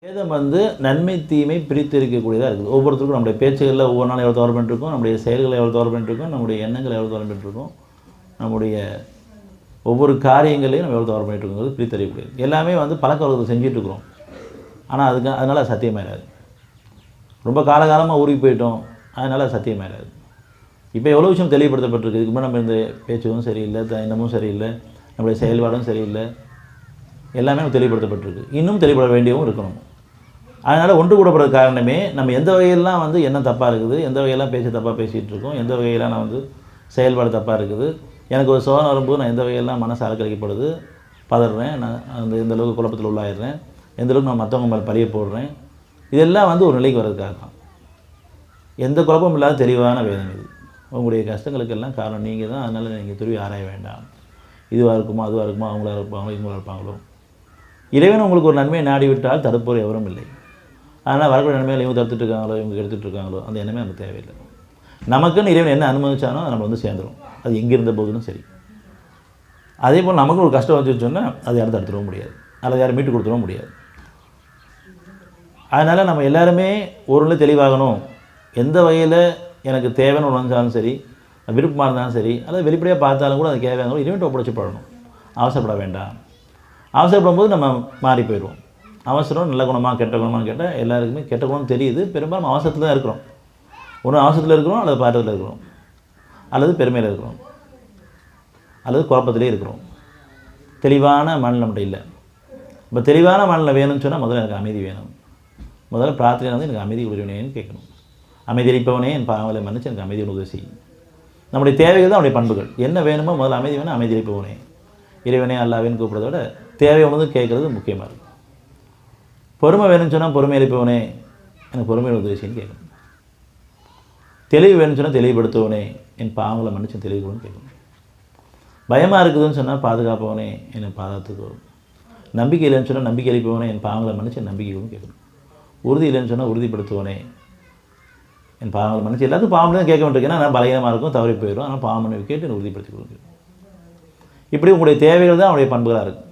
வேதம் நன்மை தீமை பிரித்திருக்கக்கூடியதாக இருக்குது. ஒவ்வொருத்தருக்கும் நம்முடைய பேச்சுகளில் ஒவ்வொரு நாளும் எவ்வளோ தவறு பண்ணிட்டுருக்கோம், நம்முடைய செயல்களை எவ்வளோ தவறு பண்ணிட்டுருக்கோம், நம்முடைய எண்ணங்களை எவ்வளோ தவறு பண்ணிட்டுருக்கோம், நம்முடைய ஒவ்வொரு காரியங்களையும் நம்ம எவ்வளோ தவறு பண்ணிட்டுருக்கோங்கிறது பிரித்தறியக்கூடியது. எல்லாமே பழக்க வழக்கத்தை செஞ்சிட்ருக்குறோம். ஆனால் அதனால் சத்தியமாயிடாது. ரொம்ப காலகாலமாக ஊறி போயிட்டோம், அதனால் சத்தியமாயிடாது. இப்போ எவ்வளோ விஷயம் தெளிவுபடுத்தப்பட்டிருக்கு. இதுக்கு முன்னாடி நம்ம இந்த பேச்சும் சரியில்லை, எண்ணமும் சரியில்லை, நம்முடைய செயல்பாடும் சரியில்லை, எல்லாமே தெளிவுபடுத்தப்பட்டிருக்கு. இன்னும் தெளிவுபட வேண்டியவும் இருக்கணும். அதனால் ஒன்று கூடப்படுற காரணமே நம்ம எந்த வகையெல்லாம் எண்ணம் தப்பாக இருக்குது, எந்த வகையெல்லாம் பேச்சு தப்பாக பேசிகிட்டு இருக்கோம், எந்த வகையெல்லாம் நான் செயல்பாடு தப்பாக இருக்குது, எனக்கு ஒரு சோதனை வரும்போது நான் எந்த வகையெல்லாம் மனசு அலக்கழிக்கப்படுது, பதறேன், நான் எந்த அளவுக்கு குழப்பத்தில் உள்ளாயிடுறேன், எந்த அளவுக்கு நான் மற்றவங்க மேலே பழிய போடுறேன், இதெல்லாம் ஒரு நிலைக்கு வர்றதுக்காக தான். எந்த குழப்பமும் இல்லாத தெளிவான வேதம் இது. உங்களுடைய கஷ்டங்களுக்கெல்லாம் காரணம் நீங்கள் தான். அதனால் நீங்கள் துருவி ஆராய வேண்டாம். இதுவாக இருக்குமோ அதுவாக இருக்குமோ, அவங்களா இருப்பாங்களோ இவங்களா இருப்பாங்களோ. இறைவன் உங்களுக்கு ஒரு நன்மையை நாடி விட்டால் தடுப்போர் எவரும் இல்லை. அதனால் வரக்கூடிய நன்மைகளை இவங்க தடுத்துட்டு இருக்காங்களோ இவங்க எடுத்துகிட்டு இருக்காங்களோ அந்த எண்ணமே நமக்கு தேவையில்லை. நமக்குன்னு இறைவன் என்ன அனுமதிச்சானோ அதை நம்ம சேர்ந்துடும். அது எங்கே இருந்த போதும் சரி. அதே போல் நமக்கு ஒரு கஷ்டம் வந்துச்சுன்னா அது யாரும் தடுத்துடவும் முடியாது, அல்லது யாரும் மீட்டு கொடுத்துடவும் முடியாது. அதனால் நம்ம எல்லாருமே ஒரு நிலை தெளிவாகணும். எந்த வகையில் எனக்கு தேவைன்னு ஒன்று வந்தாலும் சரி, விருப்பமாக இருந்தாலும் சரி, அல்லது வெளிப்படையாக பார்த்தாலும் கூட அது தேவையானோ இறைவன்ட்ட ஒப்படைச்சு படணும். அவசரப்பட வேண்டாம். அவசரப்படும் போது நம்ம மாறி போயிடுவோம். அவசரம் நல்ல குணமாக கெட்ட குணமானு கேட்டால் எல்லாருக்குமே கெட்ட குணம் தெரியுது. பெரும்பாலும் அவசரத்தில் தான் இருக்கிறோம். ஒன்று அவசரத்தில் இருக்கிறோம், அல்லது பாட்டத்தில் இருக்கிறோம், அல்லது பெருமையில் இருக்கிறோம், அல்லது குழப்பத்திலே இருக்கிறோம். தெளிவான மனநிலை நம்மகிட்ட இல்லை. இப்போ தெளிவான மனநிலை வேணும்னு சொன்னால் முதல்ல எனக்கு அமைதி வேணும். முதல்ல பிரார்த்தனை எனக்கு அமைதி உதவினேன்னு கேட்கணும். அமைதி அளிப்பவனே என் பாவங்களை மன்னிச்சு எனக்கு அமைதி உதவி செய்யும். நம்முடைய தேவைகள் தான் அவருடைய பண்புகள். என்ன வேணுமோ முதல்ல அமைதி வேணும், அமைதி அளிப்பவனே இறைவனே அல்லாவேன்னு கூப்பிட்றத விட தேவை ஒன்று கேட்குறது முக்கியமாக இருக்கும். பொறுமை வேணும்னு சொன்னால் பொறுமை அளிப்பவனே எனக்கு பொறுமையை உதவி செய்யன்னு கேட்கணும். தெளிவு வேணும்னு சொன்னால் தெளிவுபடுத்துவனே என் பாவங்களை மன்னிச்சு தெளிவுன்னு கேட்கணும். பயமாக இருக்குதுன்னு சொன்னால் பாதுகாப்பவனே என்னை பாதுகாத்துக்கோ. நம்பிக்கை இல்லைன்னு சொன்னால் நம்பிக்கை அளிப்பவனே என் பாவங்களை மன்னிச்சு என் நம்பிக்கைகளும் கேட்கணும். உறுதி இல்லைன்னு சொன்னால் உறுதிப்படுத்துவனே என் பாவங்களை மன்னிச்சு. எல்லாத்துக்கும் பாவம் தான் கேட்க வேண்டியிருக்கேன். நான் பலகீனமாக இருக்கும், தவறி போயிடும். ஆனால் பாவம் மன்னிப்பு கேட்டு என்னை உறுதிப்படுத்தி கொடுக்கும். இப்படி உங்களுடைய தேவைகள் தான் அவருடைய பண்புகளாக இருக்குது.